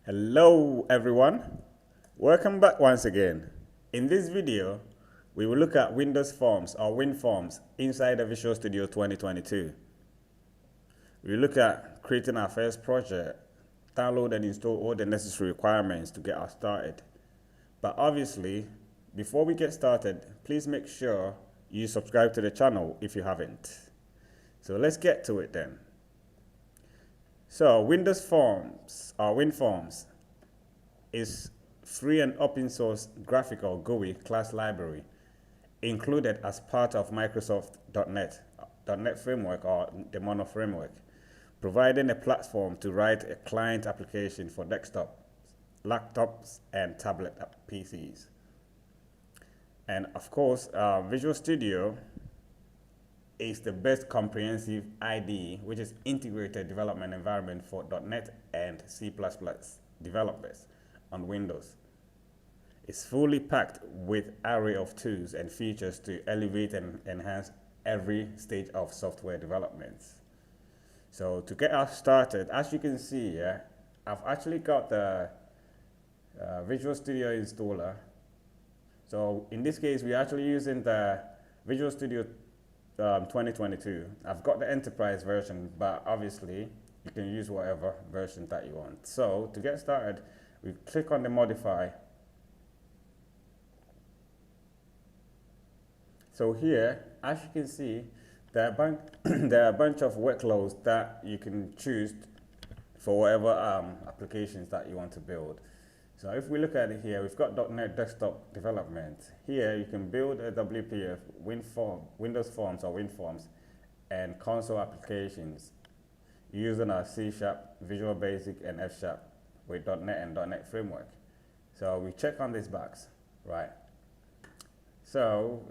Hello everyone, welcome back once again. In this video, we will look at Windows Forms or WinForms inside the Visual Studio 2022. We will look at creating our first project, download and install all the necessary requirements to get us started. But obviously, before we get started, please make sure you subscribe to the channel if you haven't. So let's get to it then. So Windows Forms or WinForms is free and open source graphical GUI class library included as part of Microsoft .NET framework or the Mono framework, providing a platform to write a client application for desktop, laptops, and tablet PCs. And of course, Visual Studio is the best comprehensive IDE, which is integrated development environment for .NET and C++ developers on Windows. It's fully packed with array of tools and features to elevate and enhance every stage of software development. So to get us started, as you can see here, I've actually got the Visual Studio installer. So in this case, we're actually using the Visual Studio 2022. I've got the enterprise version, but obviously you can use whatever version that you want. So to get started, we click on the modify. So here, as you can see, there are a bunch of workloads that you can choose for whatever applications that you want to build. So if we look at it here, we've got .NET Desktop Development. Here you can build a WPF, Windows Forms or WinForms, and console applications using our C#, Visual Basic, and F# with .NET and .NET Framework. So we check on this box, right? So,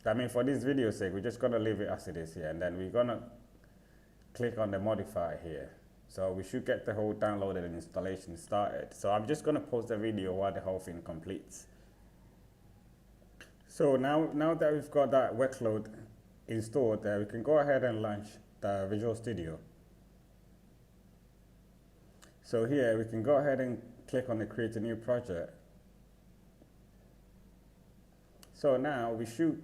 I mean, for this video's sake, we're just gonna leave it as it is here, and then we're gonna click on the modify here. So we should get the whole downloaded and installation started. So I'm just going to pause the video while the whole thing completes. So now that we've got that workload installed there, we can go ahead and launch the Visual Studio. So here we can go ahead and click on the create a new project. So now we should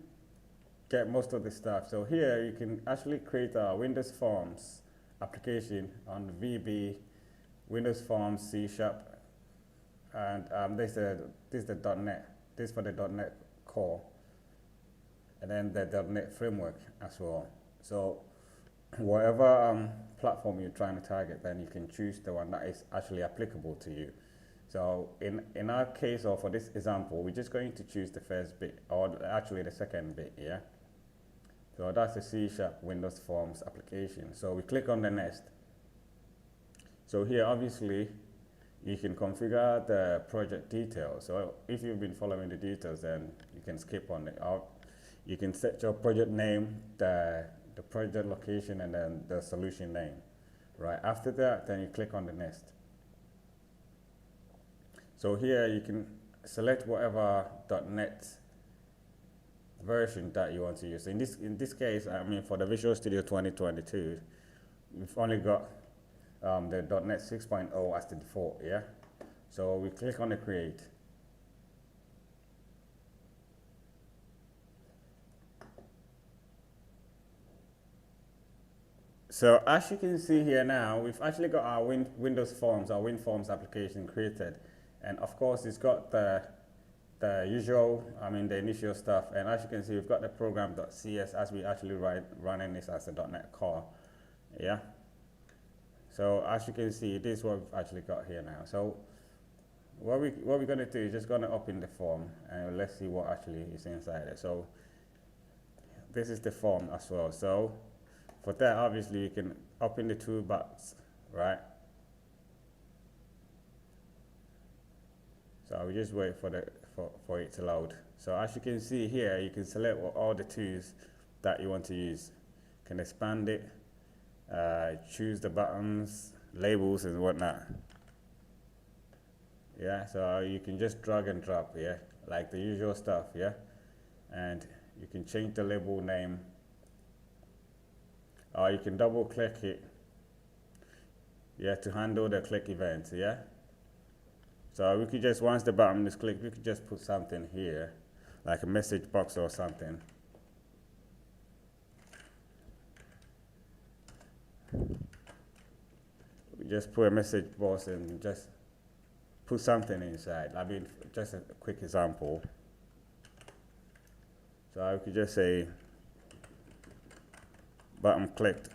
get most of the stuff. So here you can actually create a Windows Forms application on VB, Windows Forms, C#, and this is the .NET. This is for the .NET Core, and then the .NET Framework as well. So whatever platform you're trying to target, then you can choose the one that is actually applicable to you. So in our case, or for this example, we're just going to choose the first bit, or actually the second bit, yeah? So that's the C# Windows Forms application. So we click on the next. So here, obviously, you can configure the project details. So if you've been following the details, then you can skip on it. Or you can set your project name, the project location, and then the solution name. Right after that, then you click on the next. So here you can select whatever .NET version that you want to use. In this case, I mean, for the Visual Studio 2022, we've only got the .NET 6.0 as the default, yeah? So we click on the create. So as you can see here now, we've actually got our Windows Forms, our WinForms application created. And of course, it's got the usual, I mean, the initial stuff. And as you can see, we've got the program.cs as we actually running this as a .NET Core, yeah? So as you can see, this is what we've actually got here now. So what we're going to do is just going to open the form, and let's see what actually is inside it. So this is the form as well. So for that, obviously, you can open the toolbox, right? So we just wait for it to load. So as you can see here, you can select all the tools that you want to use. You can expand it, choose the buttons, labels, and whatnot. Yeah, so you can just drag and drop, yeah, like the usual stuff, yeah. And you can change the label name, or you can double click it, yeah, to handle the click events, yeah. So we could just, once the button is clicked, we could just put something here, like a message box or something. We just put a message box and just put something inside. I mean, just a quick example. So I could just say button clicked.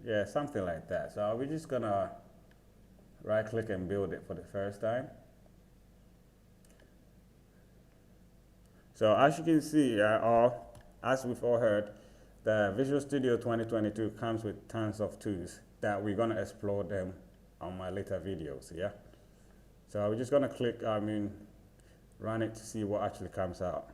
Yeah, something like that. So we're just gonna right click and build it for the first time. So as you can see, or as we've all heard, the Visual Studio 2022 comes with tons of tools that we're gonna explore them on my later videos, yeah? So we're just gonna click, run it to see what actually comes out.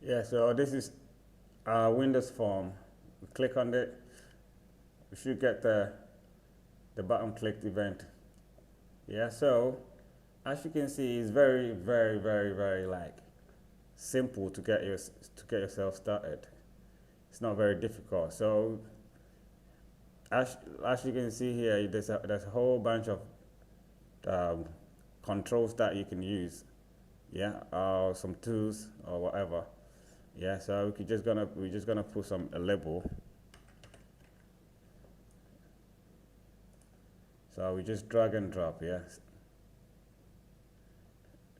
Yeah, so this is our Windows form. We click on it, we should get the button clicked event. Yeah, so as you can see, it's very, very, very, very like simple to get yourself started. It's not very difficult. So as you can see here, there's a whole bunch of controls that you can use. Yeah, or some tools or whatever. Yeah, so we're just gonna put a label. So we just drag and drop, yes.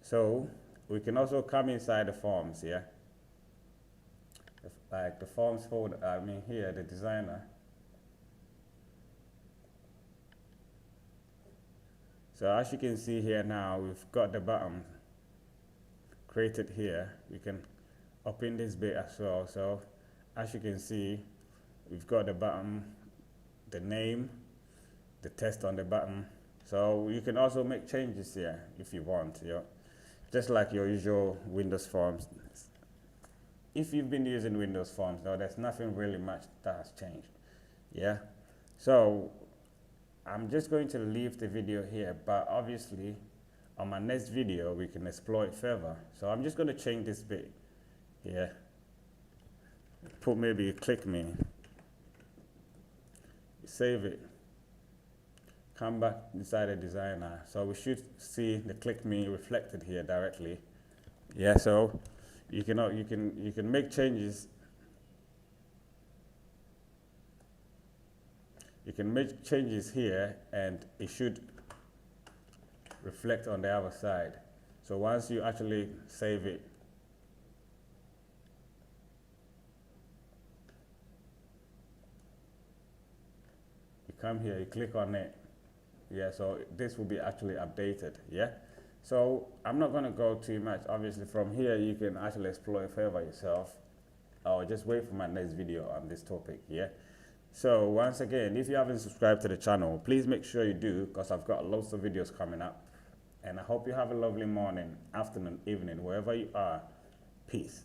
So we can also come inside the forms, yeah. Like the forms folder, here, the designer. So as you can see here now, we've got the button created here. We can open this bit as well. So as you can see, we've got the button, the name, the text on the button. So you can also make changes here if you want, yeah. Just like your usual Windows forms. If you've been using Windows forms, now there's nothing really much that has changed, yeah. So I'm just going to leave the video here, but obviously on my next video we can explore it further. So I'm just going to change this bit here, put maybe click me, save it, come back inside the designer. So we should see the click me reflected here directly. Yeah, so you can make changes. You can make changes here and it should reflect on the other side. So once you actually save it, you come here, you click on it. Yeah, so this will be actually updated, yeah? So I'm not gonna go too much. Obviously from here, you can actually explore it further yourself, or just wait for my next video on this topic, yeah? So once again, if you haven't subscribed to the channel, please make sure you do, because I've got lots of videos coming up. And I hope you have a lovely morning, afternoon, evening, wherever you are. Peace.